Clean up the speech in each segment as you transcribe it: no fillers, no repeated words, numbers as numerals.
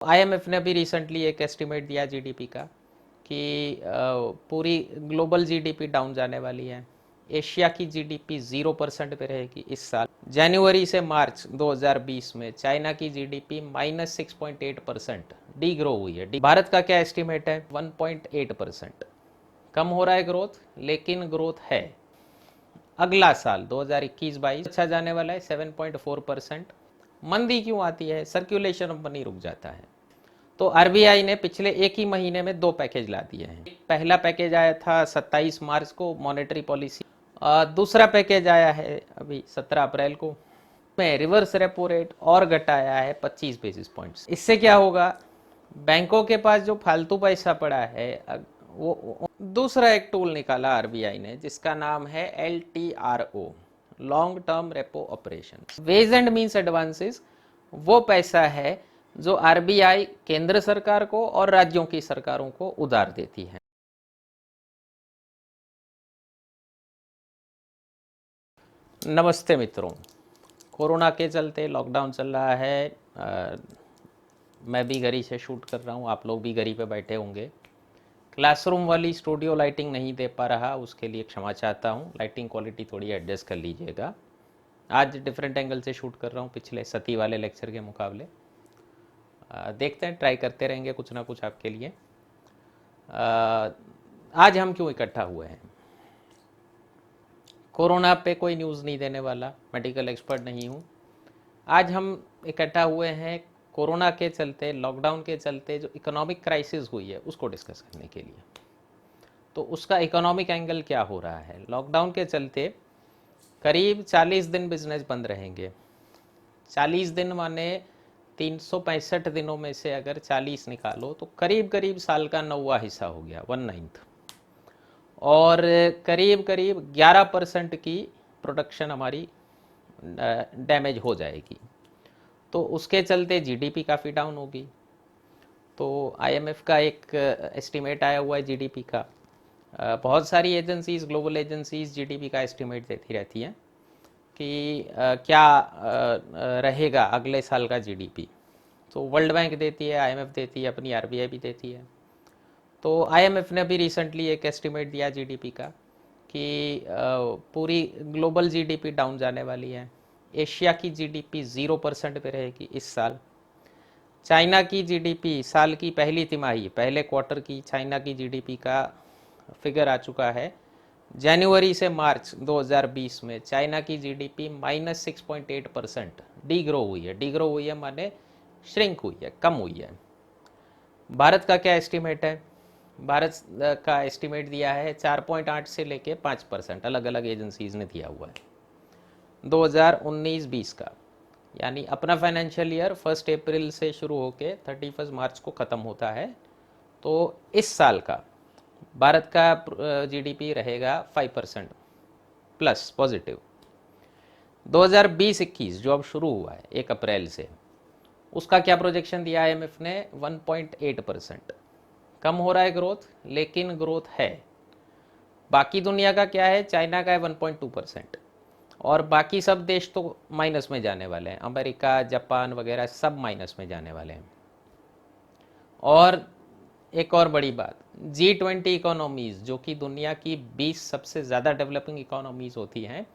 IMF ने भी recently एक एस्टिमेट दिया जीडीपी का कि पूरी ग्लोबल जीडीपी डाउन जाने वाली है। एशिया की जीडीपी 0% पे रहेगी इस साल। जनवरी से मार्च 2020 में चाइना की जीडीपी -6.8% डी ग्रो हुई है। भारत का क्या एस्टिमेट है? 1.8%। कम हो रहा है ग्रोथ, लेकिन ग्रोथ है। अगला साल 2021-22 अच्छा जाने वाला है, 7.4%। मंदी क्यों आती है? सर्कुलेशन ऑफ मनी रुक जाता है। तो आरबीआई ने पिछले एक ही महीने में 2 पैकेज ला दिए हैं। पहला पैकेज आया था 27 मार्च को, मॉनेटरी पॉलिसी। दूसरा पैकेज आया है अभी 17 अप्रैल को, में रिवर्स रेपो रेट और घटाया है 25 बेसिस पॉइंट्स। इससे क्या होगा? बैंकों के पास जो फालतू पैसा पड़ा है, वो दूसरा एक टूल निकाला आरबीआई ने, जिसका नाम है LTRO, long term repo operation. Ways and means advances वो पैसा है जो आरबीआई केंद्र सरकार को और राज्यों की सरकारों को उधार देती है। नमस्ते मित्रों, कोरोना के चलते लॉकडाउन चल रहा है। मैं भी घरी से शूट कर रहा हूँ, आप लोग भी घरी पे बैठे होंगे। क्लासरूम वाली स्टूडियो लाइटिंग नहीं दे पा रहा, उसके लिए क्षमा चाहता हूँ। लाइटिंग क्वालिटी थोड़ी एडजस्ट कर लीजिएगा। आज डिफरेंट एंगल से शूट कर रहा हूँ पिछले सती वाले लेक्चर के मुकाबले। देखते हैं, ट्राई करते रहेंगे कुछ ना कुछ आपके लिए। आज हम क्यों इकट्ठा हुए हैं? कोरोना पे कोई न्यूज़ नहीं देने वाला, मेडिकल एक्सपर्ट नहीं हूँ। आज हम इकट्ठा हुए हैं कोरोना के चलते, लॉकडाउन के चलते जो इकोनॉमिक क्राइसिस हुई है उसको डिस्कस करने के लिए। तो उसका इकोनॉमिक एंगल क्या हो रहा है? लॉकडाउन के चलते करीब 40 दिन बिजनेस बंद रहेंगे। 40 दिन माने 365 दिनों में से अगर 40 निकालो तो करीब करीब साल का 9वां हिस्सा हो गया, 1/9। और करीब करीब 11% की प्रोडक्शन हमारी डैमेज हो जाएगी। तो उसके चलते जीडीपी काफ़ी डाउन होगी। तो आईएमएफ का एक एस्टिमेट आया हुआ है जीडीपी का। बहुत सारी एजेंसीज, ग्लोबल एजेंसीज जीडीपी का एस्टिमेट देती रहती हैं कि क्या रहेगा अगले साल का जीडीपी। तो वर्ल्ड बैंक देती है, आईएमएफ देती है, अपनी आरबीआई भी देती है। तो आईएमएफ ने भी रिसेंटली एक एस्टिमेट दिया जीडीपी का कि पूरी ग्लोबल जीडीपी डाउन जाने वाली है। एशिया की जीडीपी 0% पे रहेगी इस साल। चाइना की जीडीपी साल की पहली तिमाही, पहले क्वार्टर की चाइना की जीडीपी का फिगर आ चुका है। जनवरी से मार्च 2020 में चाइना की जीडीपी -6.8% डी ग्रो हुई है। डी ग्रो हुई है माने श्रिंक हुई है, कम हुई है। भारत का क्या एस्टिमेट है? भारत का एस्टिमेट दिया है 4.8 से लेके 5%, अलग अलग एजेंसीज ने दिया हुआ है 2019-20 का। यानी अपना फाइनेंशियल ईयर 1 अप्रैल से शुरू होके 31 मार्च को ख़त्म होता है। तो इस साल का भारत का जीडीपी रहेगा 5% प्लस पॉजिटिव। 2020-21 जो अब शुरू हुआ है 1 अप्रैल से, उसका क्या प्रोजेक्शन दिया आईएमएफ ने? 1.8%। कम हो रहा है ग्रोथ, लेकिन ग्रोथ है। बाकी दुनिया का क्या है? चाइना का है 1.2%, और बाकी सब देश तो माइनस में जाने वाले हैं। अमेरिका, जापान वगैरह सब माइनस में जाने वाले हैं। और एक और बड़ी बात, G20 इकोनॉमीज़, जो कि दुनिया की 20 सबसे ज़्यादा डेवलपिंग इकोनॉमीज़ होती हैं,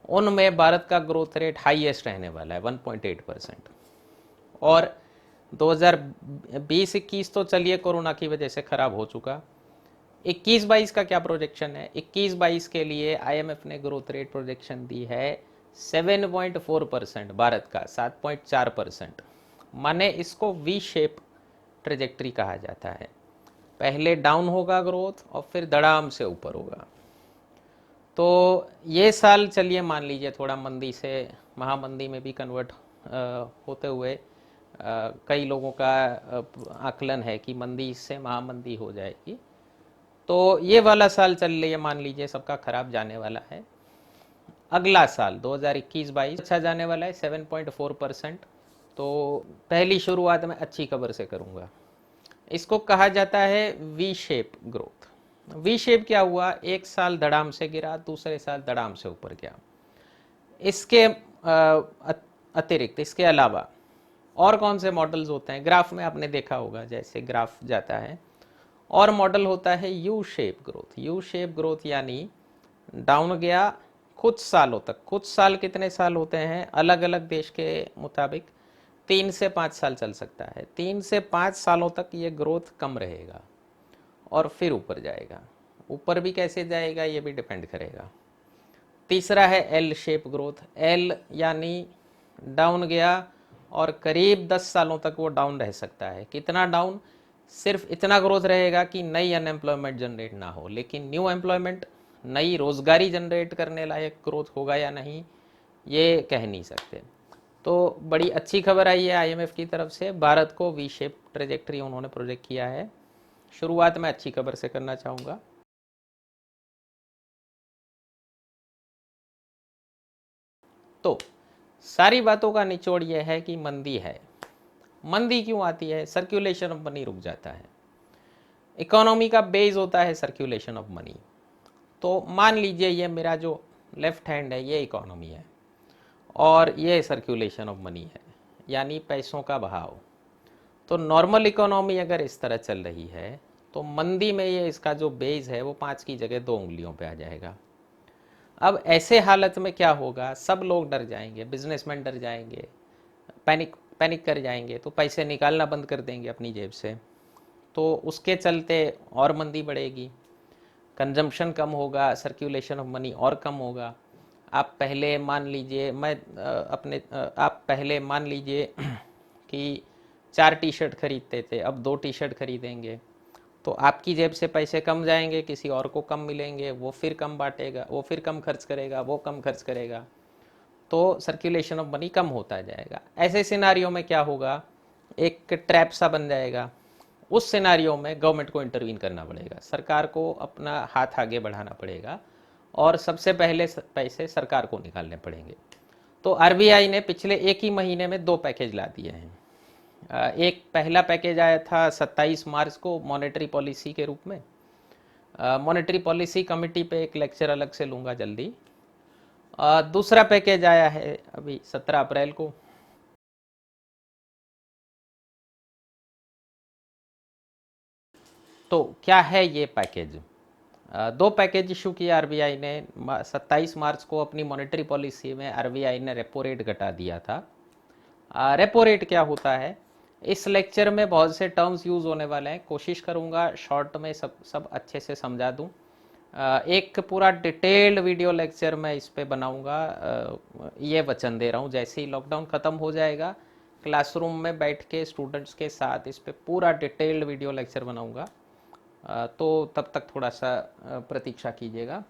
उनमें भारत का ग्रोथ रेट हाईएस्ट रहने वाला है 1.8%। और 2020-21 तो चलिए कोरोना की वजह से ख़राब हो चुका। 21-22 का क्या प्रोजेक्शन है? 21-22 के लिए आईएमएफ ने ग्रोथ रेट प्रोजेक्शन दी है 7.4%, भारत का 7.4%। माने इसको वी शेप ट्रेजेक्ट्री कहा जाता है। पहले डाउन होगा ग्रोथ और फिर धड़ाम से ऊपर होगा। तो ये साल चलिए मान लीजिए थोड़ा मंदी से महामंदी में भी कन्वर्ट होते हुए कई लोगों का आकलन है कि मंदी से महामंदी हो जाएगी। तो ये वाला साल चल लिए मान लीजिए सबका खराब जाने वाला है। अगला साल 2021-22 अच्छा जाने वाला है, 7.4%। तो पहली शुरुआत मैं अच्छी खबर से करूँगा। इसको कहा जाता है V shape growth. V shape क्या हुआ? एक साल धड़ाम से गिरा, दूसरे साल धड़ाम से ऊपर गया। इसके अतिरिक्त, इसके अलावा और कौन से मॉडल्स होते हैं, ग्राफ में आपने देखा होगा जैसे ग्राफ जाता है। और मॉडल होता है U shape growth. U shape growth यानी डाउन गया कुछ सालों तक, कुछ साल कितने साल होते हैं अलग अलग देश के मुताबिक, 3 से 5 साल चल सकता है। 3 से 5 सालों तक ये ग्रोथ कम रहेगा और फिर ऊपर जाएगा। ऊपर भी कैसे जाएगा ये भी डिपेंड करेगा। तीसरा है एल शेप ग्रोथ। एल यानी डाउन गया और करीब 10 सालों तक वो डाउन रह सकता है। कितना डाउन, सिर्फ इतना ग्रोथ रहेगा कि नई अनएम्प्लॉयमेंट जनरेट ना हो, लेकिन न्यू एम्प्लॉयमेंट, नई रोजगारी जनरेट करने लायक ग्रोथ होगा या नहीं ये कह नहीं सकते। तो बड़ी अच्छी खबर आई है आईएमएफ की तरफ से, भारत को वी शेप ट्रेजेक्ट्री उन्होंने प्रोजेक्ट किया है। शुरुआत मैं अच्छी खबर से करना चाहूँगा। तो सारी बातों का निचोड़ यह है कि मंदी है। मंदी क्यों आती है, सर्कुलेशन ऑफ मनी रुक जाता है। इकोनॉमी का बेस होता है सर्कुलेशन ऑफ मनी। तो मान लीजिए ये मेरा जो लेफ्ट हैंड है ये इकोनॉमी है और ये सर्कुलेशन ऑफ मनी है, यानी पैसों का बहाव। तो नॉर्मल इकोनॉमी अगर इस तरह चल रही है तो मंदी में ये इसका जो बेस है वो 5 की जगह 2 उंगलियों पे आ जाएगा। अब ऐसे हालत में क्या होगा, सब लोग डर जाएंगे, बिजनेसमैन डर जाएंगे, पैनिक कर जाएंगे, तो पैसे निकालना बंद कर देंगे अपनी जेब से। तो उसके चलते और मंदी बढ़ेगी, कंजम्पशन कम होगा, सर्कुलेशन ऑफ मनी और कम होगा। आप पहले मान लीजिए आप पहले मान लीजिए कि 4 टी शर्ट खरीदते थे, अब 2 टी शर्ट खरीदेंगे, तो आपकी जेब से पैसे कम जाएंगे, किसी और को कम मिलेंगे, वो फिर कम बांटेगा, वो फिर कम खर्च करेगा, वो कम खर्च करेगा, तो सर्कुलेशन ऑफ मनी कम होता जाएगा। ऐसे सिनारियों में क्या होगा, एक ट्रैप सा बन जाएगा। उस सिनारियों में गवर्नमेंट को इंटरवीन करना पड़ेगा, सरकार को अपना हाथ आगे बढ़ाना पड़ेगा और सबसे पहले पैसे सरकार को निकालने पड़ेंगे। तो आरबीआई ने पिछले एक ही महीने में 2 पैकेज ला दिए हैं। एक पहला पैकेज आया था 27 मार्च को मॉनेटरी पॉलिसी के रूप में। मॉनेटरी पॉलिसी कमेटी पे एक लेक्चर अलग से लूँगा जल्दी। दूसरा पैकेज आया है अभी 17 अप्रैल को। तो क्या है ये पैकेज, 2 पैकेज इशू किया आरबीआई ने। 27 मार्च को अपनी मॉनेटरी पॉलिसी में आरबीआई ने रेपो रेट घटा दिया था। रेपो रेट क्या होता है, इस लेक्चर में बहुत से टर्म्स यूज़ होने वाले हैं, कोशिश करूँगा शॉर्ट में सब अच्छे से समझा दूँ। एक पूरा डिटेल्ड वीडियो लेक्चर मैं इस पे बनाऊँगा, ये वचन दे रहा हूँ। जैसे ही लॉकडाउन ख़त्म हो जाएगा क्लासरूम में बैठ के स्टूडेंट्स के साथ इस पे पूरा डिटेल्ड वीडियो लेक्चर बनाऊँगा, तो तब तक थोड़ा सा प्रतीक्षा कीजिएगा।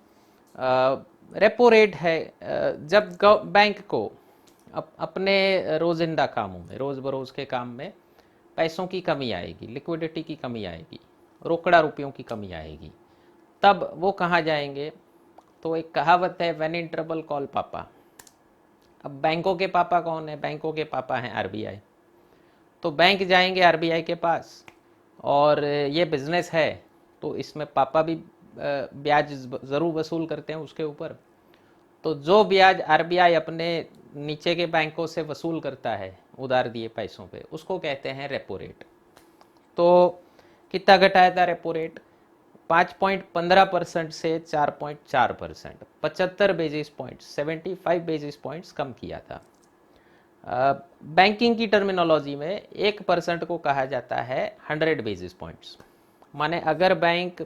रेपो रेट है, जब बैंक को अपने रोजिंदा कामों में, रोज़ बरोज़ के काम में पैसों की कमी आएगी, लिक्विडिटी की कमी आएगी, रोकड़ा रुपयों की कमी आएगी, तब वो कहाँ जाएंगे। तो एक कहावत है, व्हेन इन ट्रबल कॉल पापा। अब बैंकों के पापा कौन है, बैंकों के पापा हैं आरबीआई। तो बैंक जाएंगे आरबीआई के पास, और ये बिजनेस है तो इसमें पापा भी ब्याज ज़रूर वसूल करते हैं उसके ऊपर। तो जो ब्याज आरबीआई अपने नीचे के बैंकों से वसूल करता है उधार दिए पैसों पे, उसको कहते हैं रेपो रेट। तो कितना घटाया था रेपो रेट, 5.15% से 4.4%, 75 बेसिस पॉइंट्स, 75 बेसिस पॉइंट्स कम किया था। बैंकिंग की टर्मिनोलॉजी में 1% को कहा जाता है 100 बेसिस पॉइंट्स। माने अगर बैंक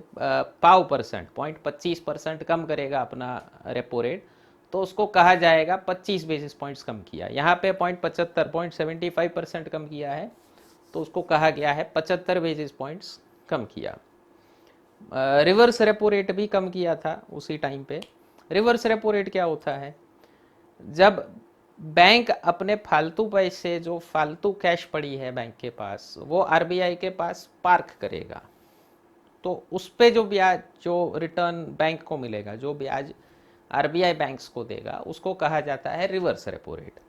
0.25% कम करेगा अपना रेपो रेट, तो उसको कहा जाएगा 25 बेसिस पॉइंट्स कम किया। यहाँ पे 0.75% कम किया है, तो उसको कहा गया है 75 बेसिस पॉइंट्स कम किया। रिवर्स रेपो रेट भी कम किया था उसी टाइम पे। रिवर्स रेपो रेट क्या होता है, जब बैंक अपने फालतू पैसे, जो फालतू कैश पड़ी है बैंक के पास, वो आरबीआई के पास पार्क करेगा, तो उस पे जो ब्याज, जो रिटर्न बैंक को मिलेगा, जो ब्याज आरबीआई बैंक्स को देगा, उसको कहा जाता है रिवर्स रेपो रेट।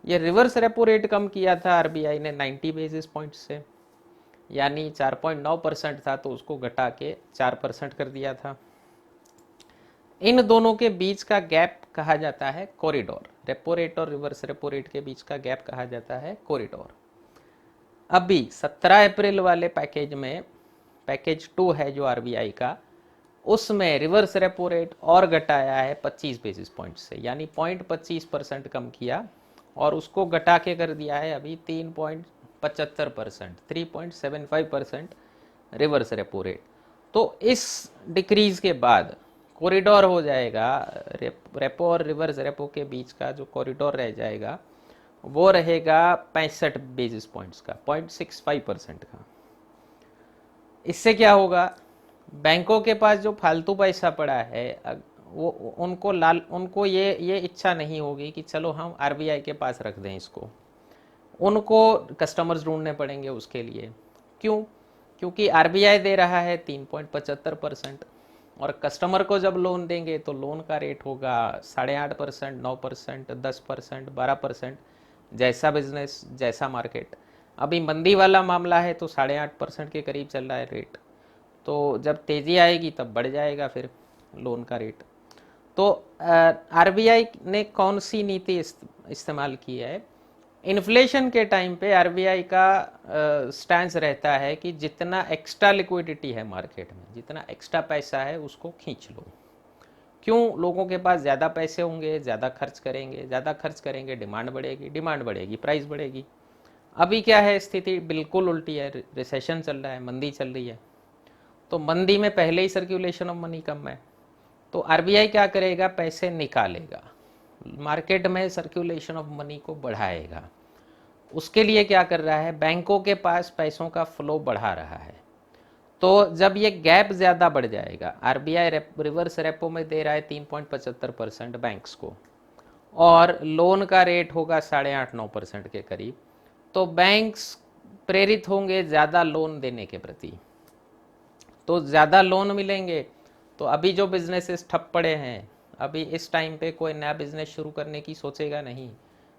ये रिवर्स रेपो रेट कम किया था आरबीआई ने 90 बेसिस पॉइंट से, यानी 4.9% था तो उसको घटा के 4% कर दिया था। इन दोनों के बीच का गैप कहा जाता है कॉरिडोर, रेपो रेट और रिवर्स रेपो रेट के बीच का गैप कहा जाता है कॉरिडोर। अभी 17 अप्रैल वाले पैकेज में, पैकेज 2 है जो आरबीआई का, उसमें रिवर्स रेपो रेट और घटाया है 25 बेसिस पॉइंट से, यानी 0.25% कम किया और उसको घटा के कर दिया है अभी 3.75%, 3.75% रिवर्स रेपो रेट। तो इस डिक्रीज के बाद कॉरिडोर हो जाएगा, रेपो और रिवर्स रेपो के बीच का जो कॉरिडोर रह जाएगा वो रहेगा 65 बेसिस पॉइंट्स का, 0.65% का। इससे क्या होगा, बैंकों के पास जो फालतू पैसा पड़ा है वो उनको ये इच्छा नहीं होगी कि चलो हम आरबीआई के पास रख दें इसको, उनको कस्टमर्स ढूंढने पड़ेंगे उसके लिए। क्यों? क्योंकि आरबीआई दे रहा है 3.75% और कस्टमर को जब लोन देंगे तो लोन का रेट होगा 8.5%, 9%, 10%, 12%, जैसा बिजनेस जैसा मार्केट। अभी मंदी वाला मामला है तो 8.5% के करीब चल रहा है रेट, तो जब तेज़ी आएगी तब बढ़ जाएगा फिर लोन का रेट। तो आरबीआई ने कौन सी नीति इस्तेमाल की है? इन्फ्लेशन के टाइम पे आरबीआई का स्टैंस रहता है कि जितना एक्स्ट्रा लिक्विडिटी है मार्केट में, जितना एक्स्ट्रा पैसा है उसको खींच लो। क्यों? लोगों के पास ज़्यादा पैसे होंगे, ज़्यादा खर्च करेंगे, ज़्यादा खर्च करेंगे डिमांड बढ़ेगी, डिमांड बढ़ेगी प्राइस बढ़ेगी। अभी क्या है स्थिति? बिल्कुल उल्टी है, रिसेशन चल रहा है, मंदी चल रही है। तो मंदी में पहले ही सर्कुलेशन ऑफ मनी कम है, तो आरबीआई क्या करेगा? पैसे निकालेगा, मार्केट में सर्कुलेशन ऑफ मनी को बढ़ाएगा। उसके लिए क्या कर रहा है? बैंकों के पास पैसों का फ्लो बढ़ा रहा है। तो जब ये गैप ज़्यादा बढ़ जाएगा, आरबीआई रिवर्स रेपो में दे रहा है 3.75% बैंक्स को और लोन का रेट होगा 8.5-9% के करीब, तो बैंक्स प्रेरित होंगे ज़्यादा लोन देने के प्रति। तो ज़्यादा लोन मिलेंगे तो अभी जो बिजनेसेस ठप पड़े हैं, अभी इस टाइम पे कोई नया बिजनेस शुरू करने की सोचेगा नहीं।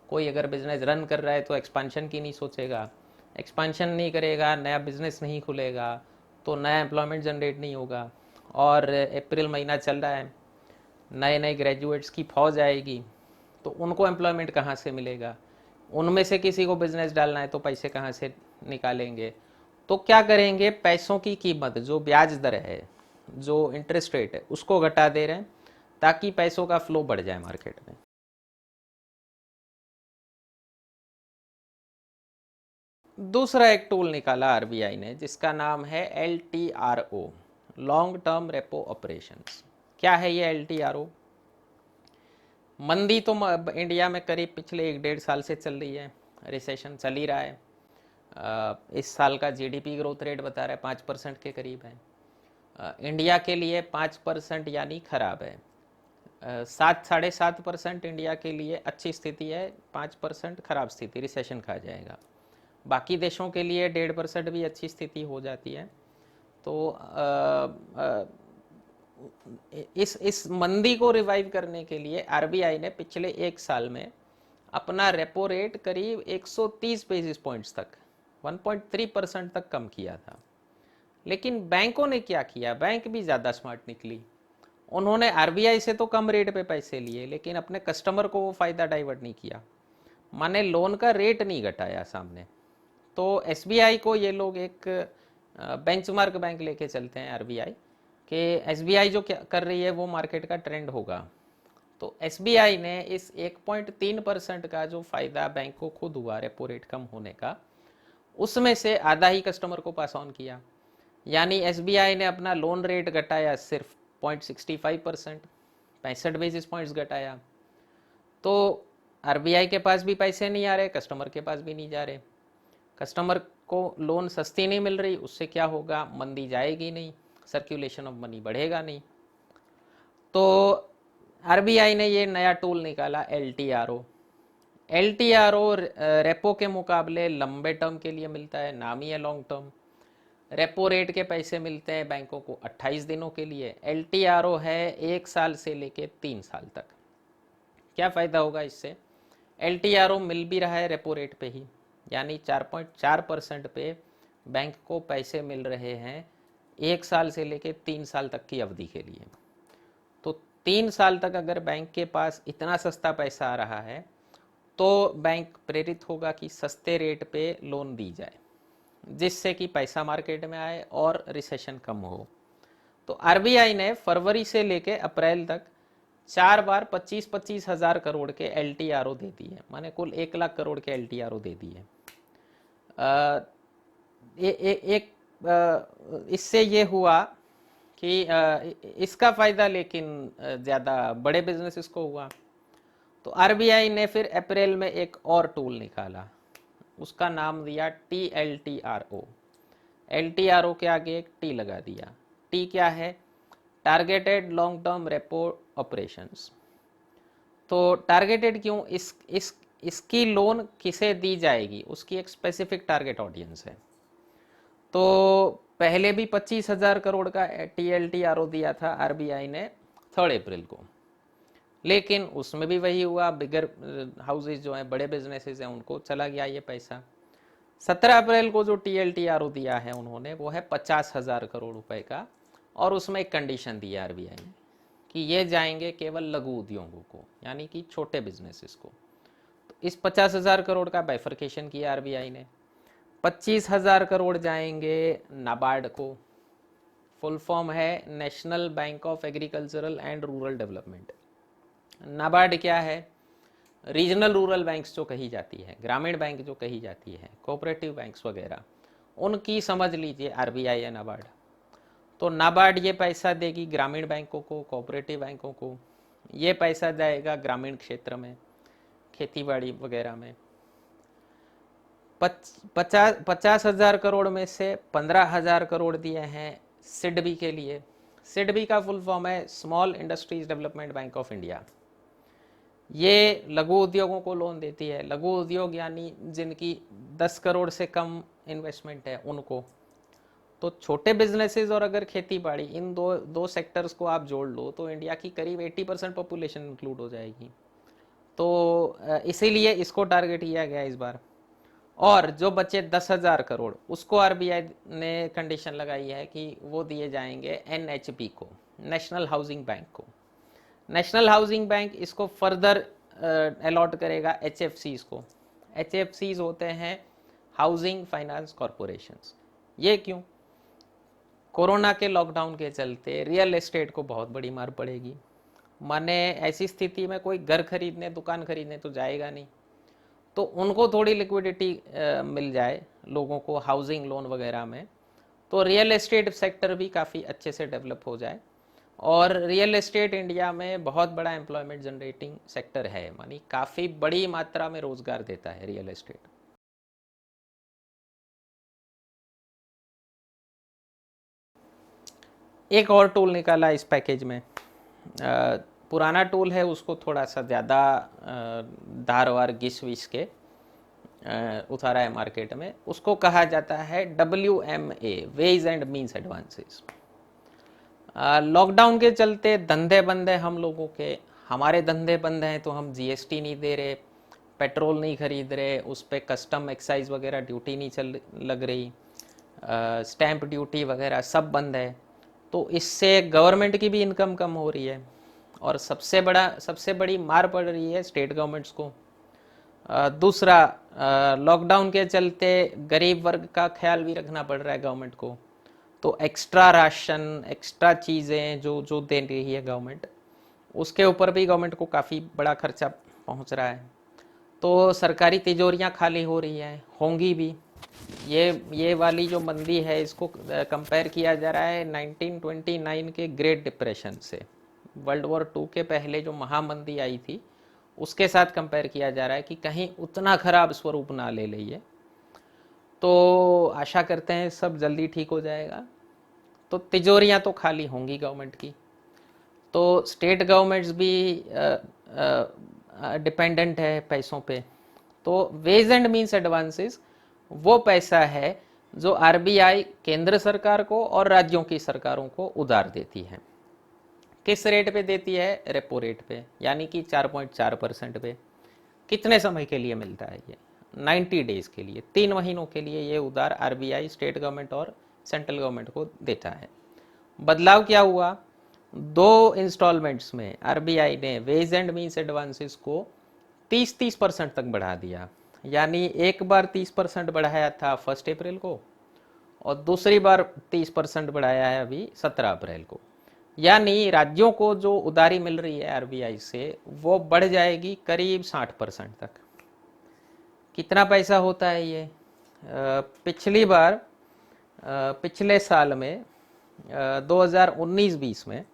कोई अगर बिजनेस रन कर रहा है तो एक्सपांशन की नहीं सोचेगा, एक्सपांशन नहीं करेगा, नया बिजनेस नहीं खुलेगा तो नया एम्प्लॉयमेंट जनरेट नहीं होगा। और अप्रैल महीना चल रहा है, नए नए ग्रेजुएट्स की फौज आएगी, तो उनको एम्प्लॉयमेंट कहाँ से मिलेगा? उनमें से किसी को बिजनेस डालना है तो पैसे कहाँ से निकालेंगे? तो क्या करेंगे? पैसों की कीमत, जो ब्याज दर है, जो इंटरेस्ट रेट है, उसको घटा दे रहे हैं ताकि पैसों का फ्लो बढ़ जाए मार्केट में। दूसरा एक टूल निकाला आरबीआई ने जिसका नाम है LTRO, long term repo operations. क्या है ये LTRO? मंदी तो इंडिया में करीब पिछले 1-1.5 साल से चल रही है, रिसेशन चल ही रहा है। इस साल का जीडीपी ग्रोथ रेट बता रहा है 5% के करीब है। इंडिया के लिए 5% यानी खराब है। 7-7.5% इंडिया के लिए अच्छी स्थिति है, 5% खराब स्थिति, रिसेशन कहा जाएगा। बाकी देशों के लिए 1.5% भी अच्छी स्थिति हो जाती है। तो इस मंदी को रिवाइव करने के लिए आरबीआई ने पिछले 1 साल में अपना रेपो रेट करीब 130 बेसिस पॉइंट्स तक, 1.3% तक कम किया था। लेकिन बैंकों ने क्या किया? बैंक भी ज़्यादा स्मार्ट निकली। उन्होंने आरबीआई से तो कम रेट पे पैसे लिए, लेकिन अपने कस्टमर को वो फ़ायदा डाइवर्ट नहीं किया, माने लोन का रेट नहीं घटाया सामने। तो एसबीआई को ये लोग एक बेंचमार्क बैंक लेके चलते हैं आरबीआई कि एसबीआई जो क्या कर रही है वो मार्केट का ट्रेंड होगा। तो एसबीआई ने इस 1.3% का जो फ़ायदा बैंक को खुद हुआ रेपो रेट कम होने का, उसमें से आधा ही कस्टमर को पास ऑन किया। यानी एसबीआई ने अपना लोन रेट घटाया सिर्फ 0.65%, 65 बेसिस पॉइंट्स घटाया। तो आरबीआई के पास भी पैसे नहीं आ रहे, कस्टमर के पास भी नहीं जा रहे। कस्टमर को लोन सस्ती नहीं मिल रही, उससे क्या होगा? मंदी जाएगी नहीं, सर्कुलेशन ऑफ मनी बढ़ेगा नहीं। तो आरबीआई ने ये नया टूल निकाला LTRO। LTRO रेपो के मुकाबले लंबे टर्म के लिए मिलता है, नाम ही है लॉन्ग टर्म। रेपो रेट के पैसे मिलते हैं बैंकों को 28 दिनों के लिए, LTRO है 1 साल से लेके 3 साल तक। क्या फ़ायदा होगा इससे? LTRO मिल भी रहा है रेपो रेट पे ही, यानी 4.4% पे बैंक को पैसे मिल रहे हैं 1 साल से लेके 3 साल तक की अवधि के लिए। तो 3 साल तक अगर बैंक के पास इतना सस्ता पैसा आ रहा है तो बैंक प्रेरित होगा कि सस्ते रेट पे लोन दी जाए, जिससे कि पैसा मार्केट में आए और रिसेशन कम हो। तो आरबीआई ने फरवरी से लेके अप्रैल तक 4 बार 25-25 हजार करोड़ के एलटीआरओ दे दिए, माने कुल 1 लाख करोड़ के एलटीआरओ दे दिए। एक इससे ये हुआ कि इसका फायदा लेकिन ज़्यादा बड़े बिजनेसेस को हुआ। तो आरबीआई ने फिर अप्रैल में एक और टूल निकाला, उसका नाम दिया TLTRO। एलटीआरओ के आगे एक टी लगा दिया। टी क्या है? Targeted long term repo operations. तो टारगेटेड क्यों? इसकी लोन किसे दी जाएगी, उसकी एक स्पेसिफिक टारगेट ऑडियंस है। तो पहले भी 25,000 करोड़ का TLTRO दिया था आरबीआई ने 3 अप्रैल को, लेकिन उसमें भी वही हुआ, बिगर हाउसेज जो हैं, बड़े बिजनेसेस हैं, उनको चला गया ये पैसा। 17 अप्रैल को जो TLTRO दिया है उन्होंने, वो है 50,000 करोड़ रुपए का, और उसमें एक कंडीशन दी है आरबीआई ने कि ये जाएंगे केवल लघु उद्योगों को, यानी कि छोटे बिजनेसेस को। तो इस 50,000 करोड़ का बाइफर्केशन किया आरबीआई ने। 25,000 करोड़ जाएंगे नाबार्ड को, फुल फॉर्म है national bank of agricultural and rural development. NABARD क्या है? रीजनल रूरल बैंक्स जो कही जाती है, ग्रामीण बैंक जो कही जाती है, कोऑपरेटिव बैंक्स वगैरह, उनकी समझ लीजिए आरबीआई है नाबार्ड। तो नाबार्ड ये पैसा देगी ग्रामीण बैंकों को, कोऑपरेटिव बैंकों को। ये पैसा जाएगा ग्रामीण क्षेत्र में, खेतीबाड़ी वगैरह में। 50,000 करोड़ में से 15,000 करोड़ दिए हैं सिडबी के लिए। सिडबी का फुल फॉर्म है small industries development bank of India. ये लघु उद्योगों को लोन देती है। लघु उद्योग यानी जिनकी 10 करोड़ से कम इन्वेस्टमेंट है उनको। तो छोटे बिजनेसेस और अगर खेती बाड़ी, इन दो सेक्टर्स को आप जोड़ लो तो इंडिया की करीब 80% पॉपुलेशन इंक्लूड हो जाएगी। तो इसीलिए इसको टारगेट किया गया इस बार। और जो बचे 10,000 करोड़, उसको आरबीआई ने कंडीशन लगाई है कि वो दिए जाएंगे NHB को, नेशनल हाउसिंग बैंक को। नेशनल हाउसिंग बैंक इसको फर्दर अलॉट करेगा HFCs को। HFCs होते हैं हाउसिंग फाइनेंस कॉरपोरेशंस। ये क्यों? कोरोना के लॉकडाउन के चलते रियल एस्टेट को बहुत बड़ी मार पड़ेगी। माने ऐसी स्थिति में कोई घर खरीदने, दुकान खरीदने तो जाएगा नहीं, तो उनको थोड़ी लिक्विडिटी मिल जाए लोगों को हाउसिंग लोन वगैरह में, तो रियल एस्टेट सेक्टर भी काफ़ी अच्छे से डेवलप हो जाए। और रियल एस्टेट इंडिया में बहुत बड़ा एम्प्लॉयमेंट जनरेटिंग सेक्टर है, मानी काफ़ी बड़ी मात्रा में रोजगार देता है रियल एस्टेट। एक और टूल निकाला इस पैकेज में। पुराना टूल है, उसको थोड़ा सा ज़्यादा धारवार घिस विस के उतारा है मार्केट में। उसको कहा जाता है WMA, ways and means advances. Lockdown के चलते धंधे बंद है हम लोगों के। हमारे धंधे बंद हैं तो हम GST नहीं दे रहे, पेट्रोल नहीं खरीद रहे, उस पर कस्टम एक्साइज वगैरह ड्यूटी नहीं लग रही, स्टैंप ड्यूटी वगैरह सब बंद है। तो इससे गवर्नमेंट की भी इनकम कम हो रही है, और सबसे बड़ी मार पड़ रही है स्टेट गवर्नमेंट्स को। दूसरा, लॉकडाउन के चलते गरीब वर्ग का ख्याल भी रखना पड़ रहा है गवर्नमेंट को। तो एक्स्ट्रा राशन, एक्स्ट्रा चीज़ें जो दे रही है गवर्नमेंट, उसके ऊपर भी गवर्नमेंट को काफ़ी बड़ा खर्चा पहुंच रहा है। तो सरकारी तिजोरियां खाली हो रही हैं, होंगी भी। ये वाली जो मंदी है, इसको कंपेयर किया जा रहा है 1929 के ग्रेट डिप्रेशन से, वर्ल्ड वॉर 2 के पहले जो महामंदी आई थी उसके साथ कंपेयर किया जा रहा है कि कहीं उतना खराब स्वरूप ना ले लिए। तो आशा करते हैं सब जल्दी ठीक हो जाएगा। तो तिजोरियां तो खाली होंगी गवर्नमेंट की, तो स्टेट गवर्नमेंट्स भी डिपेंडेंट है पैसों पे। तो वेज एंड मीन्स एडवांसेस वो पैसा है जो आरबीआई केंद्र सरकार को और राज्यों की सरकारों को उधार देती है। किस रेट पे देती है? रेपो रेट पे, यानी कि 4.4% पे। कितने समय के लिए मिलता है ये? 90 डेज के लिए, 3 महीनों के लिए ये उधार आरबीआई स्टेट गवर्नमेंट और सेंट्रल गवर्नमेंट को देता है। बदलाव क्या हुआ? 2 इंस्टॉलमेंट्स में आरबीआई ने वेज एंड मीन्स एडवांसेस को 30-30% तक बढ़ा दिया। यानी एक बार 30% बढ़ाया था 1 अप्रैल को, और दूसरी बार 30% बढ़ाया है अभी 17 अप्रैल को। यानी राज्यों को जो उधारी मिल रही है आरबीआई से वो बढ़ जाएगी करीब 60% तक। कितना पैसा होता है ये? पिछली बार पिछले साल में 2019-20 में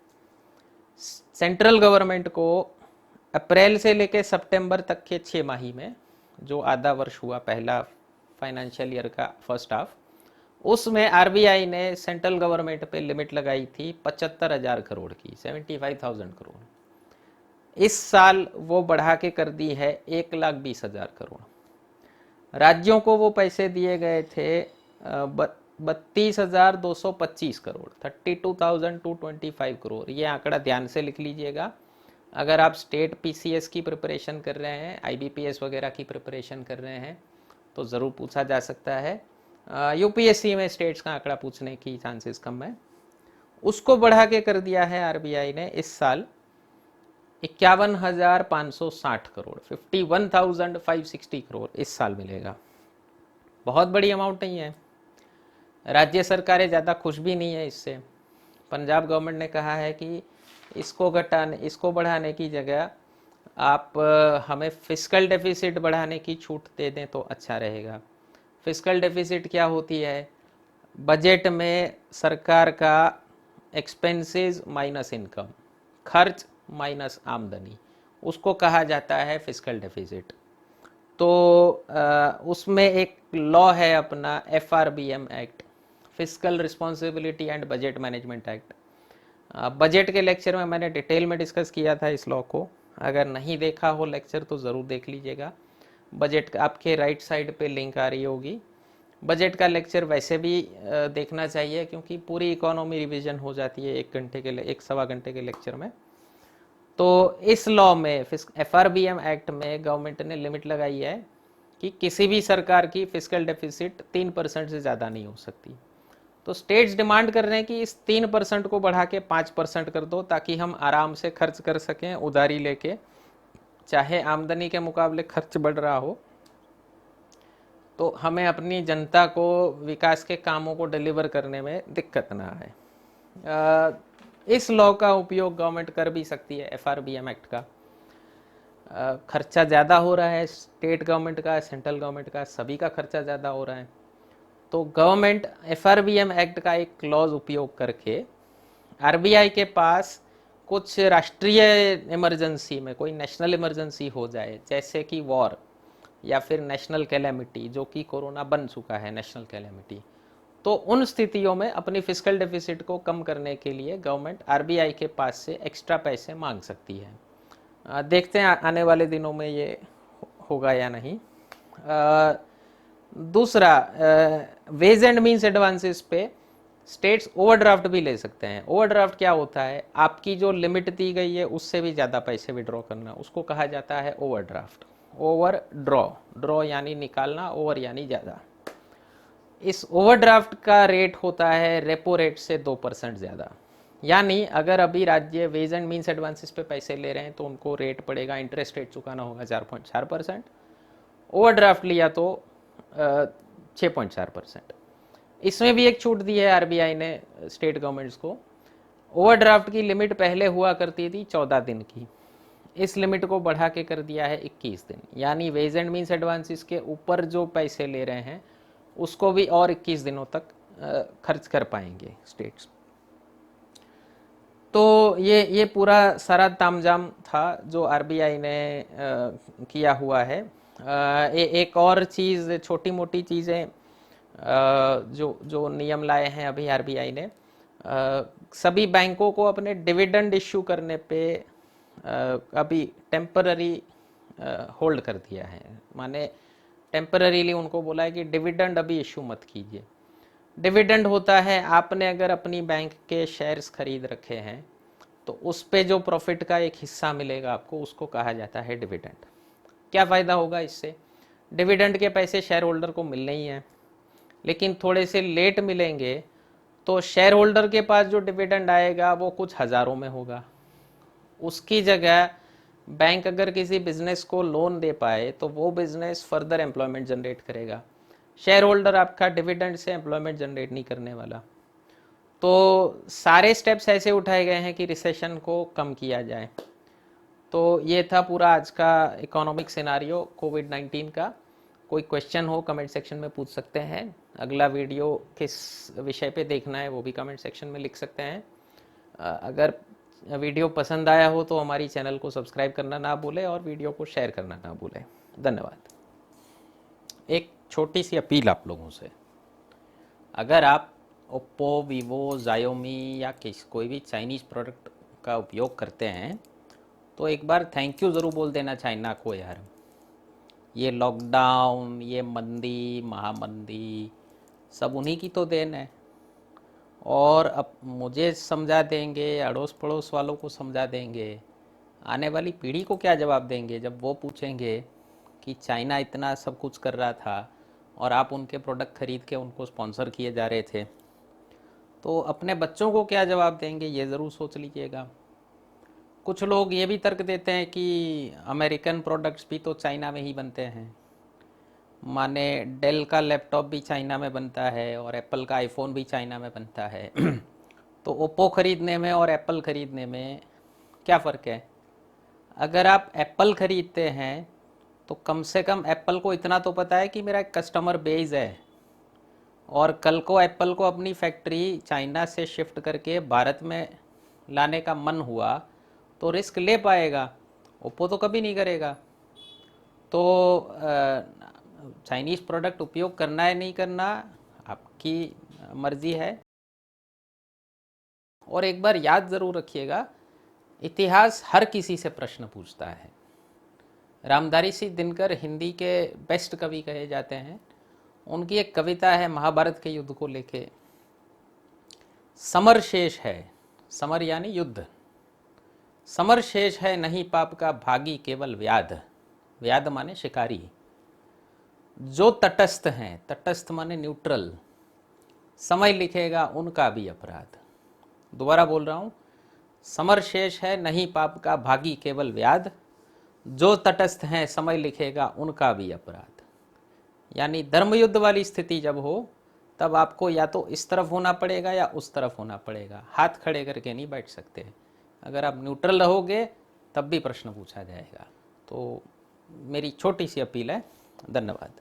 सेंट्रल गवर्नमेंट को अप्रैल से लेकर सितंबर तक के 6 माही में, जो आधा वर्ष हुआ पहला फाइनेंशियल ईयर का फर्स्ट हाफ, उसमें आरबीआई ने सेंट्रल गवर्नमेंट पे लिमिट लगाई थी 75,000 करोड़ की, 75,000 करोड़। इस साल वो बढ़ा के कर दी है 1,20,000 करोड़। राज्यों को वो पैसे दिए गए थे 32,225 करोड़, 32,225 करोड़। ये आंकड़ा ध्यान से लिख लीजिएगा। अगर आप स्टेट पीसीएस की प्रिपरेशन कर रहे हैं, आईबीपीएस वगैरह की प्रिपरेशन कर रहे हैं, तो ज़रूर पूछा जा सकता है। यूपीएससी में स्टेट्स का आंकड़ा पूछने की चांसेस कम है। उसको बढ़ा के कर दिया है आरबीआई ने इस साल 51,560 करोड़, 51,560 करोड़ इस साल मिलेगा। बहुत बड़ी अमाउंट नहीं है। राज्य सरकारें ज़्यादा खुश भी नहीं है इससे। पंजाब गवर्नमेंट ने कहा है कि इसको बढ़ाने की जगह आप हमें फिस्कल डेफिसिट बढ़ाने की छूट दे दें तो अच्छा रहेगा। फिस्कल डेफिसिट क्या होती है? बजट में सरकार का एक्सपेंसेस माइनस इनकम, खर्च माइनस आमदनी, उसको कहा जाता है फिस्कल डेफिसिट। तो उसमें एक लॉ है अपना FRBM act, fiscal responsibility and budget management act. Budget के लेक्चर में मैंने डिटेल में डिस्कस किया था इस लॉ को। अगर नहीं देखा हो लेक्चर तो ज़रूर देख लीजिएगा। बजट आपके राइट साइड पे लिंक आ रही होगी। बजट का लेक्चर वैसे भी देखना चाहिए, क्योंकि पूरी इकोनॉमी रिवीजन हो जाती है 1 सवा घंटे के लेक्चर में। तो इस लॉ में एफआरबीएम एक्ट में गवर्नमेंट ने लिमिट लगाई है कि किसी भी सरकार की फिस्कल डेफिसिट 3% से ज़्यादा नहीं हो सकती। तो स्टेट्स डिमांड कर रहे हैं कि इस 3% को बढ़ा के 5% कर दो, ताकि हम आराम से खर्च कर सकें उधारी लेके, चाहे आमदनी के मुकाबले खर्च बढ़ रहा हो, तो हमें अपनी जनता को विकास के कामों को डिलीवर करने में दिक्कत ना आए। इस लॉ का उपयोग गवर्नमेंट कर भी सकती है। एफआरबीएम एक्ट का खर्चा ज़्यादा हो रहा है, स्टेट गवर्नमेंट का, सेंट्रल गवर्नमेंट का, सभी का खर्चा ज़्यादा हो रहा है। तो गवर्नमेंट एफआरबीएम एक्ट का एक क्लॉज उपयोग करके आरबीआई के पास कुछ राष्ट्रीय इमरजेंसी में, कोई नेशनल इमरजेंसी हो जाए, जैसे कि वॉर या फिर नेशनल कैलेमिटी, जो कि कोरोना बन चुका है नेशनल कैलेमिटी, तो उन स्थितियों में अपनी फिस्कल डेफिसिट को कम करने के लिए गवर्नमेंट आरबीआई के पास से एक्स्ट्रा पैसे मांग सकती है। देखते हैं आने वाले दिनों में ये होगा या नहीं। दूसरा, वेज एंड मीन्स एडवांसेस पे स्टेट्स ओवरड्राफ्ट भी ले सकते हैं। ओवरड्राफ्ट क्या होता है? आपकी जो लिमिट दी गई है उससे भी ज़्यादा पैसे विड्रॉ करना, उसको कहा जाता है ओवरड्राफ्ट। ओवर ड्रॉ यानी निकालना, ओवर यानी ज़्यादा। इस ओवरड्राफ्ट का रेट होता है रेपो रेट से 2% ज़्यादा। यानी अगर अभी राज्य वेज एंड मीन्स एडवांसेस पे पैसे ले रहे हैं तो उनको रेट पड़ेगा, इंटरेस्ट रेट चुकाना होगा 4.4%। ओवरड्राफ्ट लिया तो 6.4%। इसमें भी एक छूट दी है आरबीआई ने स्टेट गवर्नमेंट्स को। ओवरड्राफ्ट की लिमिट पहले हुआ करती थी 14 दिन की, इस लिमिट को बढ़ा के कर दिया है 21 दिन। यानी वेज एंड मीन्स एडवांसेस के ऊपर जो पैसे ले रहे हैं उसको भी और 21 दिनों तक खर्च कर पाएंगे स्टेट्स। तो ये पूरा सारा तामझाम था जो आरबीआई ने किया हुआ है। एक और चीज़, छोटी मोटी चीज़ें जो नियम लाए हैं अभी आरबीआई ने, सभी बैंकों को अपने डिविडेंड इश्यू करने पे अभी टेम्पररी होल्ड कर दिया है। माने टेम्पररीली उनको बोला है कि डिविडेंड अभी इश्यू मत कीजिए। डिविडेंड होता है, आपने अगर अपनी बैंक के शेयर्स खरीद रखे हैं तो उस पे जो प्रॉफिट का एक हिस्सा मिलेगा आपको, उसको कहा जाता है डिविडेंड। क्या फ़ायदा होगा इससे? डिविडेंड के पैसे शेयर होल्डर को मिलने ही हैं, लेकिन थोड़े से लेट मिलेंगे तो शेयर होल्डर के पास जो डिविडेंड आएगा वो कुछ हज़ारों में होगा। उसकी जगह बैंक अगर किसी बिजनेस को लोन दे पाए तो वो बिजनेस फर्दर एम्प्लॉयमेंट जनरेट करेगा। शेयर होल्डर आपका डिविडेंड से एम्प्लॉयमेंट जनरेट नहीं करने वाला। तो सारे स्टेप्स ऐसे उठाए गए हैं कि रिसेशन को कम किया जाए। तो ये था पूरा आज का इकोनॉमिक सिनारियो कोविड-19 का। कोई क्वेश्चन हो कमेंट सेक्शन में पूछ सकते हैं। अगला वीडियो किस विषय पे देखना है वो भी कमेंट सेक्शन में लिख सकते हैं। अगर वीडियो पसंद आया हो तो हमारी चैनल को सब्सक्राइब करना ना भूलें और वीडियो को शेयर करना ना भूलें। धन्यवाद। एक छोटी सी अपील आप लोगों से, अगर आप ओप्पो, वीवो, जायोमी या कोई भी चाइनीज़ प्रोडक्ट का उपयोग करते हैं तो एक बार थैंक यू ज़रूर बोल देना चाइना को यार। ये लॉकडाउन, ये मंदी, महामंदी सब उन्हीं की तो देन है। और अब मुझे समझा देंगे, अड़ोस पड़ोस वालों को समझा देंगे, आने वाली पीढ़ी को क्या जवाब देंगे जब वो पूछेंगे कि चाइना इतना सब कुछ कर रहा था और आप उनके प्रोडक्ट खरीद के उनको स्पॉन्सर किए जा रहे थे। तो अपने बच्चों को क्या जवाब देंगे ये ज़रूर सोच लीजिएगा। कुछ लोग ये भी तर्क देते हैं कि अमेरिकन प्रोडक्ट्स भी तो चाइना में ही बनते हैं, माने डेल का लैपटॉप भी चाइना में बनता है और एप्पल का आईफोन भी चाइना में बनता है। तो ओप्पो ख़रीदने में और एप्पल ख़रीदने में क्या फ़र्क है? अगर आप एप्पल ख़रीदते हैं तो कम से कम एप्पल को इतना तो पता है कि मेरा एक कस्टमर बेस है, और कल को एप्पल को अपनी फैक्ट्री चाइना से शिफ्ट करके भारत में लाने का मन हुआ तो रिस्क ले पाएगा। ओप्पो तो कभी नहीं करेगा। तो चाइनीज़ प्रोडक्ट उपयोग करना है नहीं करना आपकी मर्ज़ी है। और एक बार याद ज़रूर रखिएगा, इतिहास हर किसी से प्रश्न पूछता है। रामधारी सिंह दिनकर हिंदी के बेस्ट कवि कहे जाते हैं। उनकी एक कविता है महाभारत के युद्ध को लेके, समर शेष है, समर यानी युद्ध, समर शेष है नहीं पाप का भागी केवल व्याध, व्याध माने शिकारी, जो तटस्थ हैं, तटस्थ माने न्यूट्रल, समय लिखेगा उनका भी अपराध। दोबारा बोल रहा हूँ, समर शेष है नहीं पाप का भागी केवल व्याध, जो तटस्थ हैं समय लिखेगा उनका भी अपराध। यानी धर्म युद्ध वाली स्थिति जब हो तब आपको या तो इस तरफ होना पड़ेगा या उस तरफ होना पड़ेगा, हाथ खड़े करके नहीं बैठ सकते। अगर आप न्यूट्रल रहोगे तब भी प्रश्न पूछा जाएगा। तो मेरी छोटी सी अपील है। धन्यवाद।